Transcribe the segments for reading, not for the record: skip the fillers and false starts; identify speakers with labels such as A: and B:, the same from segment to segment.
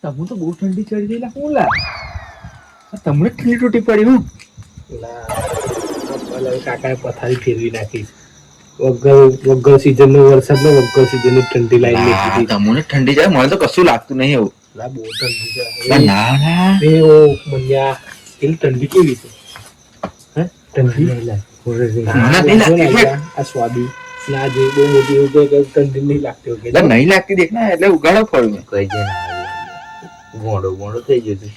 A: તમને તો બહુ ઠંડી ચડી ગઈ હું લા તમને ઠંડી તૂટી પડી હું
B: કાકાએ પથારી ફેરવી નાખી વગર સીઝન નો વરસાદ નો વગર સીઝન ની ઠંડી લાવી નાખી
A: તમને ઠંડી જાય મને તો કશું લાગતું નહીં એવું
B: લા બહુ ઠંડી છે
A: ના ના
B: એ ઓ મન્યા પેલી ઠંડી કેવી છે હે ઠંડી આ સ્વાદી ના જે બહુ મોટી એવું કે ઠંડી નહીં લાગતી કે
A: નહીં લાગતી દેખ ના એટલે ઉગાડો ફળ મેં
C: કઈ છે ગોંડો ગોંડો થઈ ગયો છે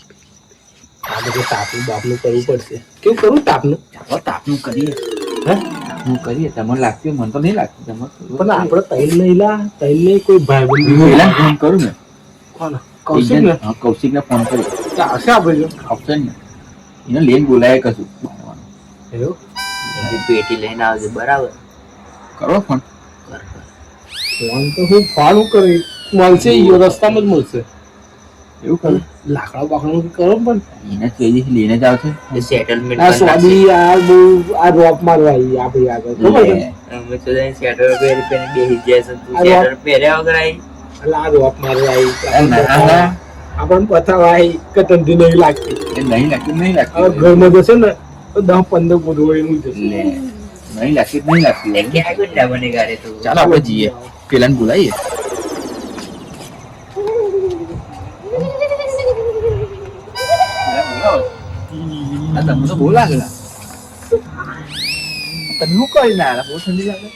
B: આ બધું તાપનું બાપનું કરવું પડશે કેવું કરું તાપનું
A: ચાલો તાપનું કરીએ
B: હે
A: તાપનું કરીએ તમને લાગતું મને તો નહીં લાગતું તમને
B: પણ આપણે તૈલ નહીં લા તૈલ નહીં કોઈ ભાઈ
A: પેલા ફોન કરું ને
B: કોણ કૌશિક ને
A: કૌશિક ને ફોન કરી
B: આવશે આપણે
A: આવશે ને એને લઈને બોલાય કશું
B: એવું
C: પેટી લઈને આવજે બરાબર
A: કરો ફોન
B: ફોન તો હું ફાળું કરી મળશે ઈ રસ્તામાં જ મળશે
A: એવું કરું
B: લાકડા બાકડા કરો પણ
A: એને જોઈએ લઈને જ આવશે
C: સેટલમેન્ટ
B: આ સ્વાદી આ બહુ આ રોપ મારવા આવી આપણી આગળ ખબર છે
C: અમે તો સેટર પહેરી બેસી જાય છે તું સેટર પહેર્યા વગર આવી
B: એટલે આ રોપ મારવા આવી
A: ના
B: આપણને બતાવવા આવી કે ઠંડી નહીં લાગતી
A: એ નહીં લાગતું નહીં
B: હવે
A: લાગતું
B: ઘરમાં જશે ને તો 10-15 ગોળવાનું જશે
A: નહીં લાગતી
C: ક્યાં ગુંડા બને ગાડે તું
A: ચાલો આપણે જઈએ પેલાને બોલાવીએ તમને તો બહુ લાગે તમે શું કરી ના બહુ ઠંડી લાગે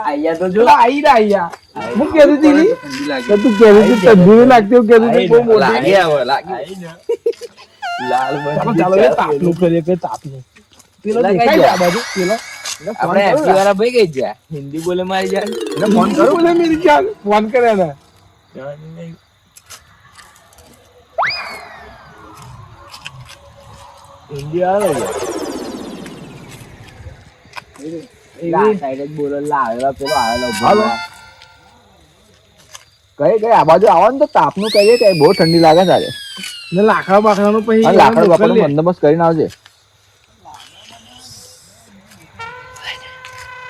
C: આયા તો જો
B: આઈ હું કહેતી હતી
A: ઠંડી લાગે
B: તો તું કહેતી હતી ઠંડી નહીં લાગતી હું કહેતી હતી બહુ મોટી
A: લાગે હવે લાગે લાલ
B: ચાલો ચાલો એ તાપનું કરીએ કે તાપનું પેલો દેખાય છે આ બાજુ પેલો
C: આપણે એફડી વાળા ભાઈ ગઈ ગયા હિન્દી બોલે મારી જાય
B: એને ફોન કરો બોલે મેરી જાન ફોન કરે ને ઇન્ડિયા આવે
C: સાઈડ જ બોલો લાવેલો પેલો આવેલો
A: હાલો કઈ આ બાજુ આવો ને તો તાપનું કહીએ કે બહુ ઠંડી લાગે તારે
B: ને લાકડા બાકડાનું પછી
A: લાકડા બાકડાનો બંદોબસ્ત કરીને આવજે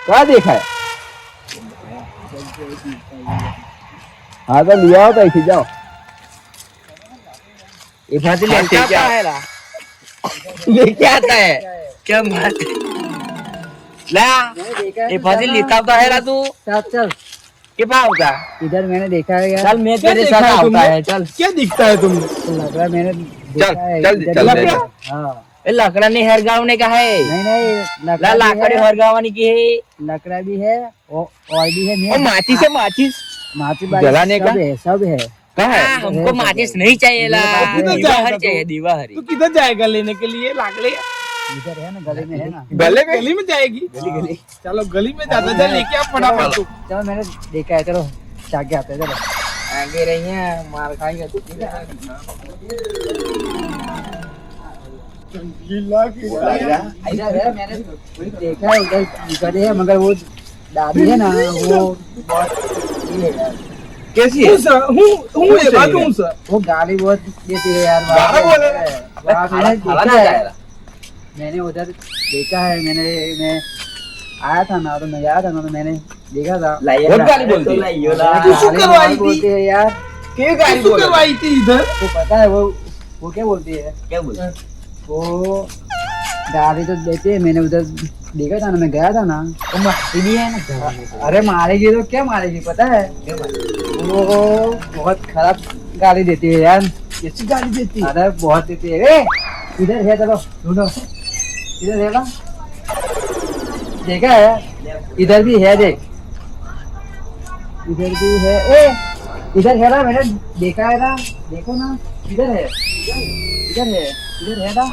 A: ક્યાં દેખાય हाँ तो लिया हो तो ऐसी जाओ
C: इफाती लेके आता है ला लेके आता है क्या बात ला इफाती लेता आता है ला तू
D: चल चल
C: क्या होता
D: इधर मैंने देखा है यार
C: चल मैं
B: क्या
C: तेरे
B: देखा
C: साथ
B: है
C: आता
B: तुमने?
C: है चल
B: क्या दिखता है तुमने
D: लग रहा है मैंने देखा है
A: चल,
D: इधर
A: चल,
D: ही।
A: चल।
D: हाँ
C: ए लकड़ा ने हर गाँव ने कहा है
D: नहीं नहीं
C: ला लाकड़ी हर गाँव ने की है
D: लकड़ा भी है और भी है
C: और माचिस से माचिस
D: माची
A: जलाने का?
D: सब है
A: कहाँ है
C: हमको माचिस नहीं चाहिए ला
B: किधर
C: दीवा
B: जाएगा
C: हरी
B: तू?
C: चाहिए दीवा हरी
B: तू किधर जाएगा लेने के लिए लाकड़े
D: इधर है ना गले में है ना
B: गली में जाएगी गली चलो गली में जाता जा लेके आप फटाफट तू
D: चलो मैंने देखा है चलो जाके आते हैं चलो
C: आगे रही है मार खाएंगे तू
D: इधर है मैंने देखा है उधर उधर है मगर वो दादी है ना वो बहुत ये है यार
A: कैसी
B: हूँ ये बात हूँ सर
D: वो गाली बहुत देती है यार
B: गाली बोले?
D: वहाँ मैंने
A: खाला
D: देखा
A: नहीं
D: है
A: जाएगा
D: मैंने उधर देखा है मैं आया था ना तो मैं गया था ना तो मैंने देखा था
A: बहुत गाली बोलती है
B: तू शू
D: गाली
B: करवाई
D: बहुत
B: थी?
D: बोलती है यार
A: क्या गाली
B: तू
A: बोल
B: करवाई थी इधर
D: तो पता है वो क्या बोलती है
C: क्या बोल
D: वो गाली तो देती है मैंने उधर देखा था ना मैं गया था ना
C: तो मारती भी है ना
D: अरे मारेगी तो क्या मारेगी पता है वो बहुत खराब गाली देती है यार
B: कैसी गाली देती है
D: अरे बहुत देती है ए, इधर है चलो ढूंढो इधर है ना देखा है इधर भी है देख इधर भी है ए इधर है ना मैंने देखा है ना देखो ना इधर है इधर है ना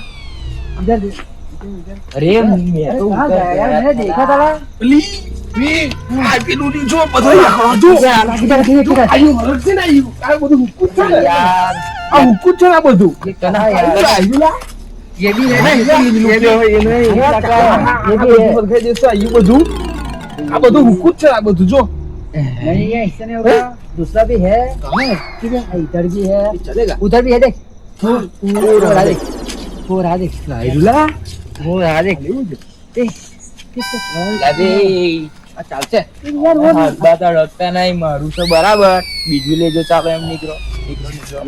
D: इधर इधर
C: अरे मैं
D: अरे
C: तो
D: कहाँ
C: ऊपर
D: गया यार
C: गया
D: मैंने देखा था ना
B: प्लीज આ પેલું ની જો બધું લાકડા જો
D: किधर
B: આયુ હરક છે ને આયુ આ બધું હુકુત છે ને
C: यार
B: આ હુકુત છે ને આ બધું
D: ये कहाँ है
B: આયુ
D: यार
B: આયુ લા
D: ये भी है ना
B: ये
D: ये भी है
B: બધું દેશે આયુ બધું આ બધું હુકુત છે આ બધું જો
D: नहीं ये इससे नहीं होगा दूसरा भी है इधर भी है
A: चलेगा
D: उधर भी है देख वो रहा देख वो रहा देख
B: આયુ લા
D: वो रहा देख देख
C: अबे આ ચાલશે
D: યાર वो
C: હાથબા તો અડકતા નહીં મારું તો બરાબર બીજું લેજો ચાલો એમ નીકળો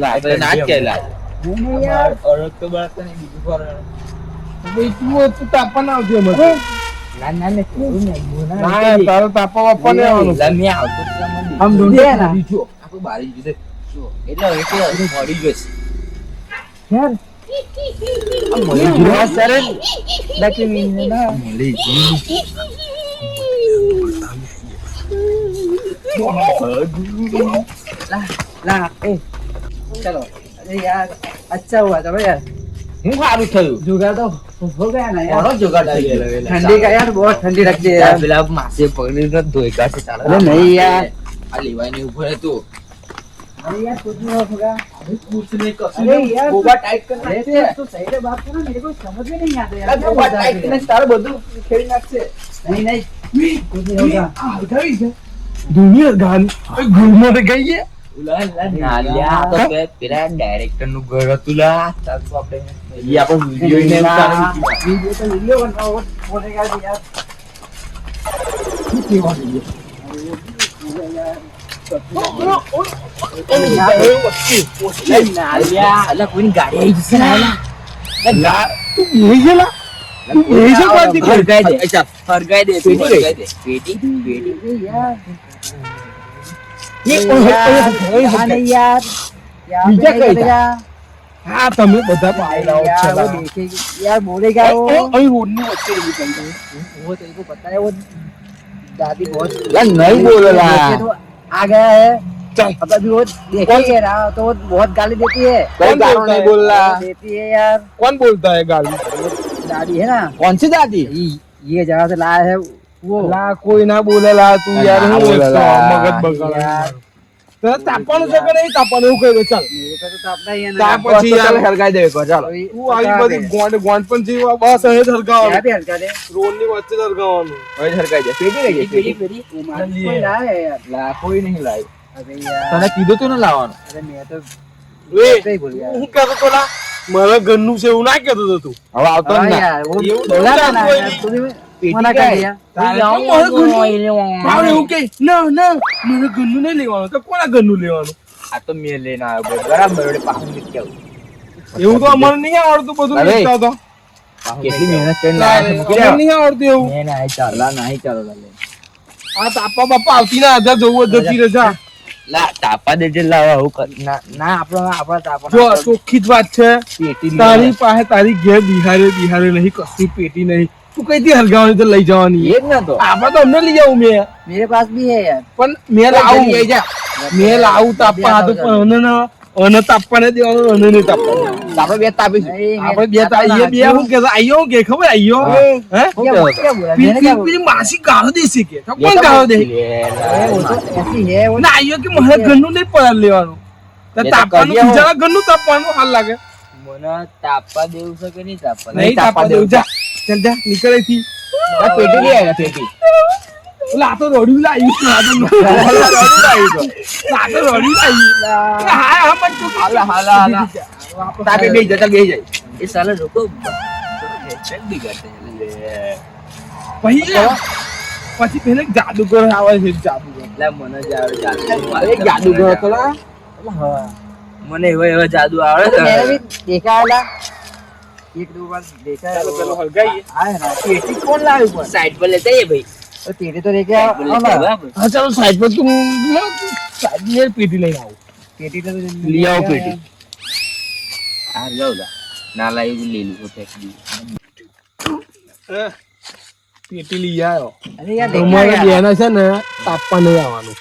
C: ના જ કે લાય
D: नहीं यार
C: અડકતો બળકતો નહીં બીજું પર
B: ભાઈ તું તાપા ના આવતી અમારે
C: ના ના ને કેવું નહીં
B: ના તારો તાપા વાપા ને આવવાનું
C: લમી આવતો તો મને
D: हम ढूंढे हैं ना
C: બીજો આપણું બારી જુદે એટલે હવે કે મળી જશે
D: यार
C: મળી ગયું
D: सर बाकी नहीं है ना
C: મળી ગયું
D: ला ए चलो अरे यार अच्छा हुआ था भाई यार
C: હું સારું થયું
D: जुगाड़ तो हो गया ना यार
C: કોનો જોગાડ થઈ ગયેલો વેલા
D: ठंडी का यार बहुत ठंडी लगती है
C: यार
D: यार
C: પેલા માસે પકડી ને ધોઈ કાઢે ચાલે
D: અરે નહીં યાર.
C: આ લેવાય ને ઉભો રહે તું
D: अरे यार कुछ नहीं होगा
C: અરે કુછ નહીં કશું
D: अरे यार
C: ગોબા ટાઈટ કર
D: अरे
C: નાખશે
D: तो सही से बात करो मेरे को समझ में नहीं आता
C: આ
D: यार
C: ગોબા ટાઈટ કરીને તારું બધું ખેડી નાખશે
D: नहीं नहीं कुछ नहीं होगा
B: દુનિયા ગાન ગુલમાં ગઈ છે
C: નાલિયા તો પેલા ડાયરેક્ટર નું ઘર હતું લા તાર તો આપણે ઈ આપણો વિડિયો ને ઉતારી
D: वीडियो तो वीडियो बन रहा होगा बोलेगा भी यार
C: નાલિયા અલા કોઈની ગાડી આવી જશે ને
B: લા તું બેહી ગયેલા તું બેહી છે કોઈ દીકરી
C: ફરગાઈ દે અચ્છા ફરગાઈ દે ફરગાઈ દે પેટી પેટી
D: यार
B: એ
D: हाँ नहीं यार यार
B: बीजा
D: नहीं
B: कहीं
D: करेगा
B: હા તમે બધા પાયલા
D: यार वो
B: છે
D: देखेगी यार बोलेगा वो
B: અહીં રોડની વચ્ચે ઊભી કરી દઉં.
D: वो तेरे को पता है वो दादी बहुत
C: લા નહીં બોલો લા
D: देखे तो आ गया है
B: चल
D: अब अभी वो देखेगा रहा तो वो बहुत गाली देती है
B: कौन बोलता है?
C: बोल रहा
D: देती है यार
B: कौन बोलता है गाली
D: दादी है ना
C: कौन सी दादी
D: ये जगह से लाया है वो
B: લા કોઈ ના બોલેલા તું યાર
C: ના
B: હું
C: બોલેલા.
B: મગજ બગાડ
D: यार
B: તો તાપવાનું છે કે નહીં તાપવાનું એવું કહી દે ચાલ
D: मेरे को तो तापना ही है
B: તાપ
D: ना
B: પછી યાર
C: હરગાઈ દે ચાલો
D: अभी
B: તું આવી બધી ગોંડ ગોંડ પણ જીવા બસ અહીં જ હરગાવાનું
D: यहाँ भी हल्का दे
B: રોડની વચ્ચે જ હરગાવાનું
C: હવે હરગાઈ દે પેટી લઈ જાય પેટી
D: वो मार कोई लाया है यार
C: લા કોઈ નહીં લાય
D: अबे यार
C: તને કીધું તું ને લાવવાનું
D: अरे मैं तो
B: એ
D: सही बोल गया
B: હું કહેતો તો લા મારા ઘરનું છે એવું ના કહેતો તો તું
C: હવે આવતો
D: हाँ
C: જ ના
D: यार वो
B: ये वो
D: बोला था ना
B: कोई
D: यार
B: नहीं।
D: तूने
C: पेटी
D: मना
C: का
D: कर
C: है।
D: दिया
B: તારે તો મારા ઘરનું ભાવ એવું કે ના ના મારા ઘરનું નહીં લેવાનું તો કોના ઘરનું લેવાનું
C: આ તો મેં લઈને આવ્યો બરાબર એટલે પાછું નીકળી આવું
B: એવું તો અમને નહીં આવડતું બધું
C: અરે.
B: વેચતા તો
C: કેટલી મહેનત કરીને લાયા છે મૂકી
B: અમને
C: દેવા.
B: નહીં આવડતું એવું
C: મેં ના ચાલ લા નહીં ચાલો લા લે.
B: આ તાપા બાપા આવતી ના હજાર જોવો જતી રજા
C: લા તાપા દેજે લાવા હું ના ના આપણા તાપા
B: જો ચોખ્ખી જ વાત છે
C: પેટી
B: તારી પાસે તારી ઘેર બિહારે નહીં કશી પેટી નહીં તું કઈથી હરગાવાની તો લઈ જવાની
C: એ જ ના તો
B: આપડે તો અમને લઈ જાઉં મેં
D: मेरे पास भी है याર
B: પણ મેં લાવું મેં લાવું તાપા હતું પણ અને તાપવા ને દેવાનું અને નહીં તાપવાનું
C: આપણે બે તાપીશું
D: नहीं,
B: આપણે બે
D: मैं
B: તાઈએ બે શું કે આયો કે ખબર આયો હે
C: શું
D: क्या
C: કહેવો
D: बोला
C: તો?
D: क्या बोला मैंने क्या बोला
B: પેલી માસી ગાળો દેશે કે તો
C: બે
B: કોણ ગાળો દે
C: લે લા.
D: अरे वो तो ऐसी है वो
B: ના આયો કે મારે ઘરનું નહીં પડે લેવાનું તો
C: એ તો
B: તાપવાનું
C: કરીએ હું.
B: બીજાના ઘરનું તાપવાનું હાલ લાગે
C: મને તાપવા દેવું છે કે નહીં તાપવા
B: નહીં તાપવા દેવું જા ચાલ જા નીકળ અહીંથી
C: આ પેટી લઈ આવ્યા પેટી
B: ઓલા આ તો રડ્યું લાવ્યું છે, આ તો રડ્યું લાવ્યું છે. આ તો રડ્યું લાવ્યું. હા હા મત તું
C: હાલા હાલા હાલા તાપે બેહી જા ચાલ બેહી જાય એ સાલા લોકો બિગાડતે
B: પછી પેલે જાદુગર આવે છે જાદુગર
C: લા મને જ આવડે જાદુ અરે જાદુગર હતો લા મને એવા જાદુ આવડે
D: तो मैंने
C: છે
D: भी देखा है ला एक दो बार देखा है
B: ચાલો પેલો હલગાઈએ
D: आए ना
C: પેટી કોણ લાવ્યું પણ સાઈડ પર લેતા એ ભાઈ
D: तो तेरे तो लेके आओ
C: સાઈડ પર લેતા આવો આપણે.
B: હા ચાલો સાઈડ પર તું સાઈડ ની પેટી લઈને આવું
D: पेटी तो
C: લઈ આવો પેટી આ લઉં લા ના લાવ્યું લઈ લીધું ફેંકી દીધું
B: પેટી લઈ આવ્યો
D: अरे यार देखा
B: તમારે
D: यार
B: બેના છે ને તાપવા નહીં આવવાનું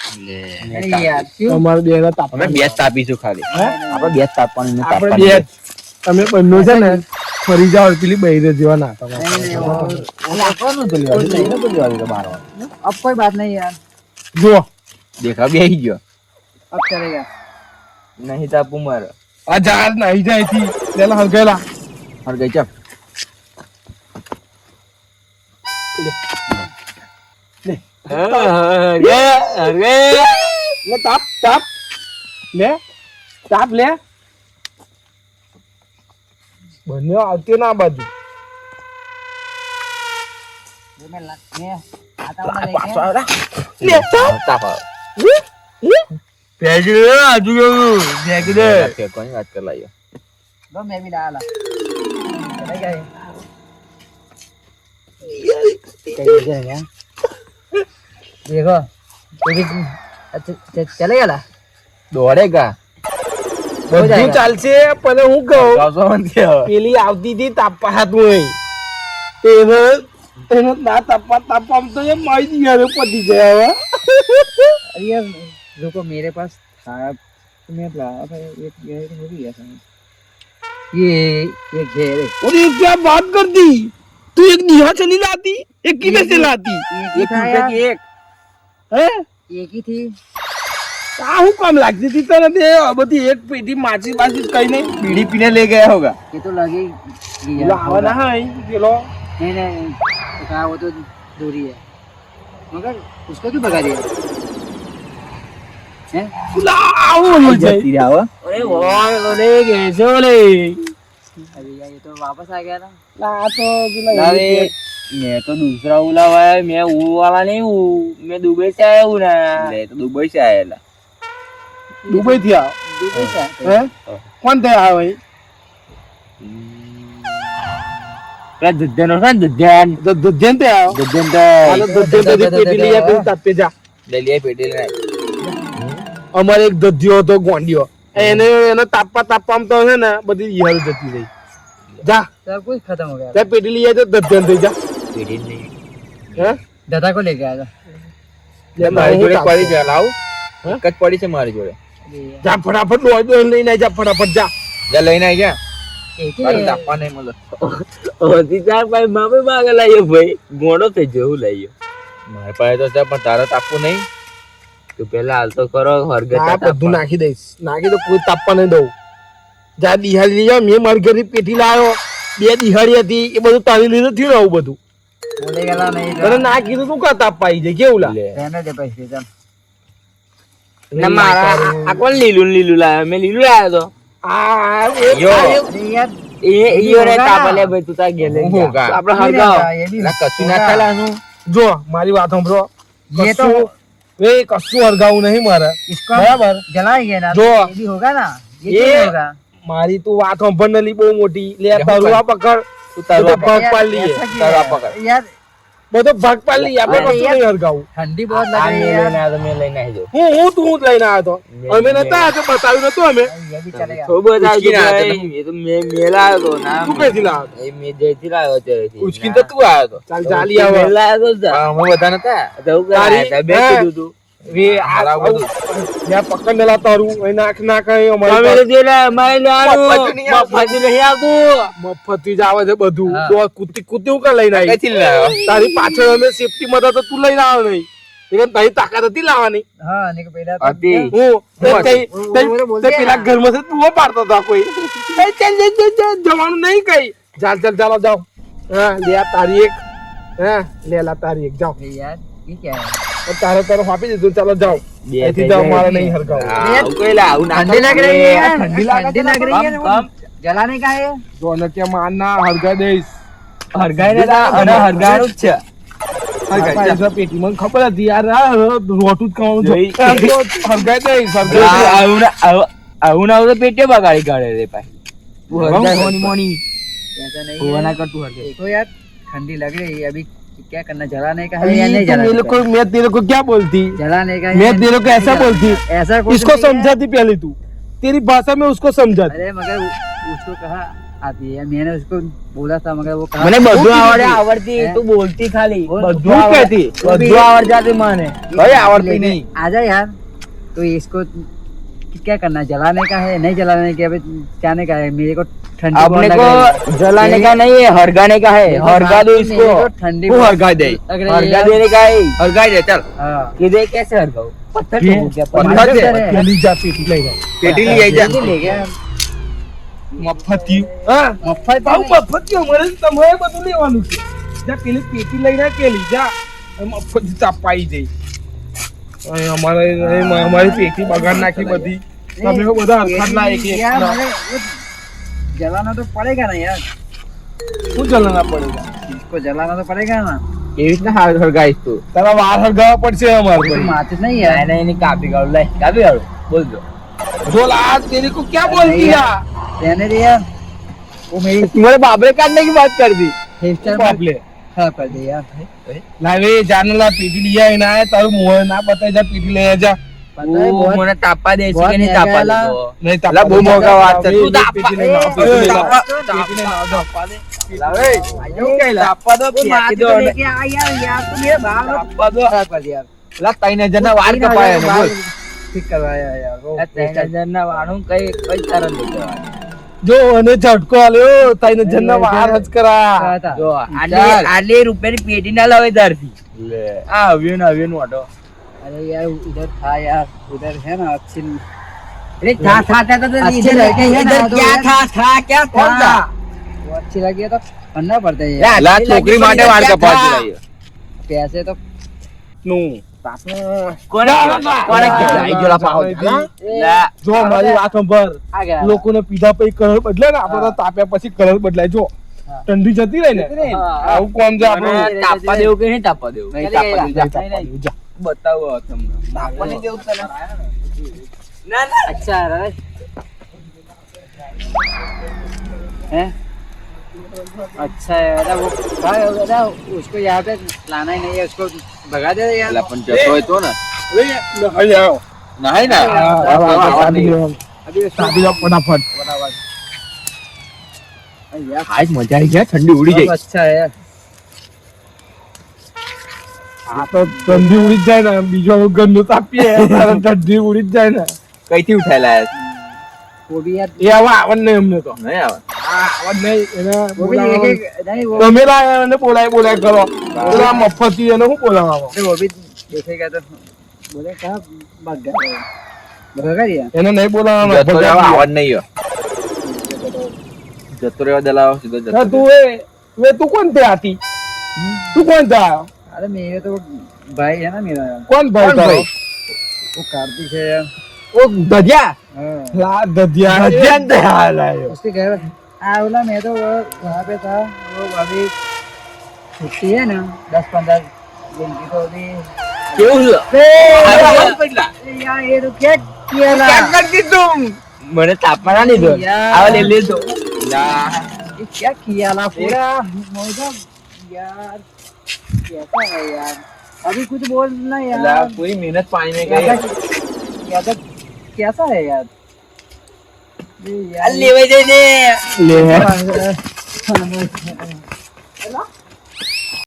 D: अरे यार क्यों
B: તમારે બેના તાપવા
C: આપણે બે જ તાપીશું ખાલી આપણે બે જ તાપવાનું ને
B: આપણે
C: તાપવાનું
B: બે જ. તમે બંને છે ને ફરી જાઓ પેલી બૈરે જેવા ના તમે
D: नहीं नहीं वो
C: આપવાનું તો લેવાનું લઈને તો લેવાનું તો મારવાનું
D: अब कोई बात नहीं यार
B: જો
C: દેખા બેહી ગયો
D: अब चलेगा
C: નહીં તાપું મારે
B: આ ઝાડ નાઈ જાય થી પેલા હલગેલા
C: હર ગઈ ચાપ
B: લે તાપ તાપ લે તાપ લે બંને આવતી ના બાજુ
D: मैं आता
C: પાછો
D: वाला
C: આવ્યો તાપ આવ્યો પેજી આજુ દેખી દે કોની વાત કર લાયો
D: दो मैं भी डाला चले गए देखो ये भी अच्छा चलेगा ला
C: દોડેગા
B: બધું ચાલશે પણ હું કહું
C: કાસો મંતી
B: પેલી આવતી હતી તાપા હાથમાં એને ના તાપા તો એ મારી દીધા પતી ગયા હવે
D: अरे यार रुको मेरे पास था तो मैं लाया था एक गहरे हो गया था ये घेरे
B: और ये क्या बात करती तू एक निहा से नहीं लाती एक किधर से लाती
D: एक था यार
C: એક
B: है
D: एक ही थी
B: આ હું કામ લાગતી હતી તને તે બધી એક પેટી માછી બાછી કઈ નહીં
C: બીડી પીને ले गया होगा
D: ये तो लगे
B: લાવવાના હઈ પેલો
D: नहीं नहीं तो कहा वो तो दूरी है मगर उसको क्यों भगा दिया हैं
B: આવું હોય છે
C: જતી આવો
D: अरे
C: ઓલે કેસો લે
D: अरे यार ये तो वापस आ गया ना
B: આ તો પેલા
C: अरे मैं तो दूसरा उला हुआ है मैं वो वाला नहीं हूँ मैं दुबई से आया हूँ ना मैं तो दुबई से आया ला
B: દુબઈ થી આવ
D: दुबई से आते
B: હે કોણ તે આવ ભાઈ
C: પેલા દુધ્યાનો છે ને દુધ્યાન
B: દુધ્યન તે આવ
C: દુધ્યાન તો
B: હાલો દુધ્યન બધી પેટી લઈ આ પેલી તાપે જા
C: લઈ લે પેટી લઈ
B: અમારે એક દધ્યો હતો ગોંડિયો એને તાપવામાં તો છે ને બધી ઈહળ જતી રહી જા
D: सब कुछ खत्म हो गया
B: તે પેટી લઈ તો દધ્યન થઈ જા
C: પેટી નહીં
B: હે
D: दादा को लेके आया था
C: મારી જોડે પડી
B: જા
C: છે લાવ એક જ પડી છે મારી જોડે
B: જા ફટાફટ દોડ લઈને જા ફટાફટ જા
C: જા લઈને આવી જા
D: एक ही
C: તારે
D: है।
C: તાપવા નહીં મળે ઓથી ચાર ભાઈ માપે માગે લાયો ભાઈ ગોળો થઈ જેવું લાયો મારે પાસે તો છે પણ તારે તાપવું નહીં તું પેલા હાલ તો કરો હરગત
B: આ બધું નાખી દઈશ નાખી તો કોઈ તાપવા નહીં દઉં જા દિહાળી લઈ જા મેં મારી ઘરની પેટી લાવ્યો 2 દિહાળી હતી એ બધું તારી લીધું થયું ને આવું બધું
D: बोलेगा ला नहीं
B: તને ના કીધું તું કા તાપવા આવી જાય કેવું લા
C: લે
D: रहने दे पैसे चल
C: ના મારા આ કોણ લીલું ને લીલું લાવ્યો મેં લીલું લાવ્યો તો
B: આ
C: યો
D: अरे यार
C: એ ઈયો રે તાપા લે ભાઈ તું તાર ઘેર લઈ
B: હું
C: જા
B: કા?
C: આપણે
D: ये
C: હરગાવ
D: नहीं ये भी
C: લા કશું ના ખાલાનું
B: જો મારી વાત સાંભળો
D: ये तो
B: એ કશું હરગાવું નહીં મારે
D: इसको
B: બરાબર
D: जलाएंगे ना
B: जो
D: ये भी होगा ना ये
B: ये-
D: क्यों नहीं होगा
B: મારી તું વાત સાંભળ નલી બહુ મોટી લે તારું આ પકડ
C: તું તારું
B: બધો
C: આ
B: ભાગ
D: यार,
B: પાડી લઈએ
D: ऐसा क्यों
C: तारा
D: है?
C: पकड़।
D: यार
B: બધો ભાગ પાડી લઈએ આપણે
D: अरे
B: કશું
D: यार।
B: નહીં હરગાવું
D: ठंडी बहुत लग
C: આ
D: रही
C: મેં
D: है
C: લઈને
D: यार
C: આવ્યો તો મેં લઈને આવી જાઉં
B: હું લઈને આવ્યો તો અમે નતા આવ્યા તો બતાવ્યું નતું અમે
D: ये भी चलेगा
C: થોડું જ
B: ઉચકીને
C: આવ્યો
B: આવ્યો
C: તો એ તો મેં લાવ્યો તો ના
B: તું કઈથી લાવ્યો
C: એ મેં જયથી લાવ્યો ત્યારેથી.
B: ઉચકીને તો તું આવ્યો તો ચાલ ચાલી
C: મેં
B: આવો
C: લાવ્યો તો જ. અમે બધા નતા તો હું
B: તારી-
C: કરાયા હતા. મેં
B: હે?
C: કીધું તું.
B: વે આ
C: બધું.
B: ત્યાં પકડ મેલા તારું એ નાખ કઈ
C: તમે
B: અમારી
C: તો જે લા- અમારે લેવાનું.
B: મફત નહીં આવતું.
C: મફત નહીં આવતું.
B: મફત જ આવે છે બધું
D: હા.
B: તો કુતી કુતી હું કા લઈને આવી
C: કઈથી લાવ્યો?
B: તારી પાછળ અમે સેફટી માં હતા તો તું લઈને આવ્યો નહીં એટલે તારી તાકાત હતી લાવવાની
D: हाँ नहीं तो पहले
C: હતી.
B: હું તે
C: હું
B: કઈ-
D: वो-
B: તે-
D: वो बोलते
B: તે
D: हैं
B: પેલા
D: ना।
B: ઘરમાં થી તું પાડતો હતા કોઈ એ ચાલ જવાનું નહીં કઈ ચાલ ચાલો જાઓ હા લે આ તારી એક હા લે લા તારી એક જાઓ
D: अरे यार ये क्या है
B: તારે આપી દીધું ચાલો જાઓ
C: બે
B: અહીંથી
C: થઈ
B: જાઓ
C: જાય.
B: મારે નહીં હરગાવું
C: હા, આવું કઈ લા, આવું ના
D: ठंडी लग रही है यार
C: ठंडी
D: ठंडी लग रही है
C: कम,
D: वो जलाने का है
B: જો ને કે મારના હરગા દઈશ
C: હરગાઈ ને તા, અને હરગાવાનું જ છે.
B: હરગાઈ દઈશ પેટી મને ખબર હતી યાર આ રોટું જ ખાવાનું
C: જોઈ.
B: છે હરગાઈ દઈશ
C: આ-
B: હરગાઈ દઈશ.
C: આવું ના- આવું ના આવું તો પેટે બગાડી કાઢે રે ભાઈ તું હરગાઈ
B: બહુ
C: મોની મોની
D: ऐसा नहीं
C: हुआ ना
D: है
C: कर तू हरगाई
D: देखो यार ठंडी लग रही है अभी क्या करना जलाने का है
B: अरे
D: या नहीं
B: तो
D: जलाने
B: मेरे को मैं तेरे को क्या बोलती
D: का जलाने का है
B: मैं
D: या
B: तेरे को
D: नहीं
B: ऐसा
D: जलाने
B: बोलती
D: का? ऐसा कुछ
B: इसको
D: नहीं है।
B: समझाती पहले तू तेरी भाषा में उसको समझाती
D: अरे मगर उसको कहा आती है मैंने उसको बोला था मगर वो कहा
C: મને બધું
B: હું
C: આવડે
B: કીધું?
C: આવડતી
D: હે?
C: તું બોલતી ખાલી
D: બોલ.
C: બધું
B: તું
C: આવડે.
B: કહેતી?
C: બધું આવડતી મને ભાઈ આવડતી
D: लेने-
C: નહીં
D: आजा यार तो इसको क्या करना है जलाने का है नहीं जलाने का अभी जाने का है मेरे को ठंडी
C: अपने
D: बहुत
C: को
D: लग रही है।
C: जलाने का नहीं है हरगाने का है
D: देखो,
C: हरगा दो
D: मेरे
C: इसको
D: को ठंडी
C: तू
D: बहुत
C: हरगा दे
D: लग रही है
C: हरगा
D: यार।
C: देने का है हरगा दे चल
D: हाँ
C: कि दे कैसे हरगाओ पत्थर
B: ये
C: तो हो गया
B: पत्थर
C: पत्थर
B: से
C: से
D: है।
B: पहली जा पेटी लई जा
C: पेटी ले आई जा
D: जल्दी ले गया
B: મફતી હા
D: मफत
B: બાઉ મફતી અમારે તમારે બધું લેવાનું છે જા પેલી પેટી લઈને કેલી જા મફતી ચાપાઈ જઈ અમારે અમારી પેટી બગાડ નાખી બધી તમે બધા હરખાત ના એક એક
D: यार
B: ના.
D: मगर वो जलाना तो पड़ेगा ना यार
B: શું ચલના પડેગા
D: इसको जलाना तो पड़ेगा ना
C: એવી રીતના હાલ હળગાઈશ તું
B: તારા વાળ હળગાવવા પડશે અમારે
D: તો
B: ભાઈ.
D: માચિસ નહીં યાર
C: નહીં નહીં કાપી કાઢું લઈ કાપી કાઢું બોલજો
B: બોલ આ તેરી કો ક્યાં બોલતી યાર
D: रहने दे यार वो मेरी
C: तुम्हारे बाबरे काटने की बात कर दी
D: हेयर स्टाइल
B: બાપલે
D: खराब कर दी यार
B: લાવે જાનલા પીટી લઈ આય ના તારું મોં ના પતાઈ જા પીટી લઈ જા
D: पता है बहुत
C: મને તાપા દે છે
D: बहुत
C: કે નહીં
D: महंगा
C: તાપા
D: वाला।
C: દેતો?
B: નહીં
C: અલા, બહુ મોંઘા વાત છે. તું
B: પીટી લઈને આવ,
C: તાપા-
B: પીટી લઈને આવ.
C: તાપા-
B: પીટી લઈને આવ, જાઓ.
C: લાવે આયો કેલા તાપા દો
D: वो
C: ફેંકી
D: माचिस
C: દો
D: को
C: અને
D: लेके आ यार यार तुम ये बाल
C: તાપા દો
D: खराब कर दिया
C: લા 3000 ના વાળ કપાય ને બોલ
D: ठीक करवाया यार वो
C: આ 3000 ના વાળું કઈ તારા લેતો
B: જો અને ઝટકો આલ્યો તાઈને જન્ના વાર હજ કરા
D: था
C: જો આલે રૂપિયાની પેટી ના લાવે તારથી લે આ આવ્યો વાટો
D: अरे यार उधर था यार उधर है ना अच्छी
C: અરે था था तो
D: अच्छी लड़की है ना तो यार,
C: क्या
D: कौन था वो अच्छी लगी है तो करना पड़ता है यार
C: લા છોકરી માટે વાળ કપાવતી રહી
D: पैसे तो
B: નું
C: કોને કોને કહેવાય જોલા પાવ લા
B: જો મારી વાત સાંભળ
D: आ गया
B: લોકોને પીધા પછી કલર બદલે ને આપણે તો તાપ્યા પછી કલર બદલાય જો
D: હા.
B: ઠંડી જતી રહી ને
D: हाँ।
B: આવું કોમ છે આપણે
C: મને તાપા દેવું કે નહીં તાપા દેવું
D: નહીં,
B: તાપા
D: નહીં,
B: જા,
D: નહીં,
B: તાપા
D: નહીં.
B: દેવું, જા.
C: બતાવો તમને તાપા નહીં દેવું તને ના ના
D: अच्छा है राज हैं अच्छा है अरे वो भाई अरे उसको यहाँ पे लाना ही नहीं है उसको भगा दे यार
C: લા પણ જતો હોય તો ને
B: અહીં આવો.
C: નહીં ના
B: સાદી જાઓ.
D: अभी उसको
B: સાદી જાઓ ફટાફટ
D: यार
C: આજ મજા આવી જાય ઠંડી ઉડી
D: बहुत
C: જાય
D: अच्छा है
B: આ તો ઠંડી ઉડી જ જાય ને બીજો ગંદુ તાપીએ તારે ઠંડી ઉડી જ જાય ને
C: કઈથી ઉઠાયેલા
D: वो भी यार
B: એ આવા આવડ નહીં અમને તો
C: નહીં આવે
B: આ આવડ નહીં એને
D: वो भी
B: બોલાવવાનું.
D: एक नहीं वो
B: તમે લાયા એને બોલાય કરો પેલા મફતી એને શું બોલાવવાનો
D: अरे वो भी देखेगा तो बोले कहा भाग गया भगा दिया
B: એને નહીં બોલાવવાનો
C: જતો રહેવા
B: ભગાડી.
C: આવડ નહીં જતો રહેવા દલાવો સીધો જતો
B: હા, તું કોણ તે આતી તું કોણ તે આયો?
D: अरे मेरे तो भाई है ना मेरा
B: કોણ ભાઈ
C: કોણ
B: તારો?
C: ભાઈ?
D: वो कार्तिक है यार
C: ઓ દધિયા
D: हाँ।
B: લા દધિયા
C: દધિયા ને હાલ આવ્યો
D: उसके घर बोला मैं तो वहाँ पे था वो अभी छुट्टी है ना 10-15 दिन की तो अभी
C: કેવું છે
D: अरे यार ये तो क्या किया ला?
C: મને તાપમાં ના લીધો
D: યાર.
C: આવા લઈ લીધો
D: ये क्या किया ला पूरा मौसम यार कैसा है यार अभी कुछ बोलना
C: લા
D: यार
C: પૂરી મહેનત પાણી में
D: कैसा
C: ગઈ
D: कैसा है यार ये
C: આ લેવાઈ જઈને
B: લે
D: यार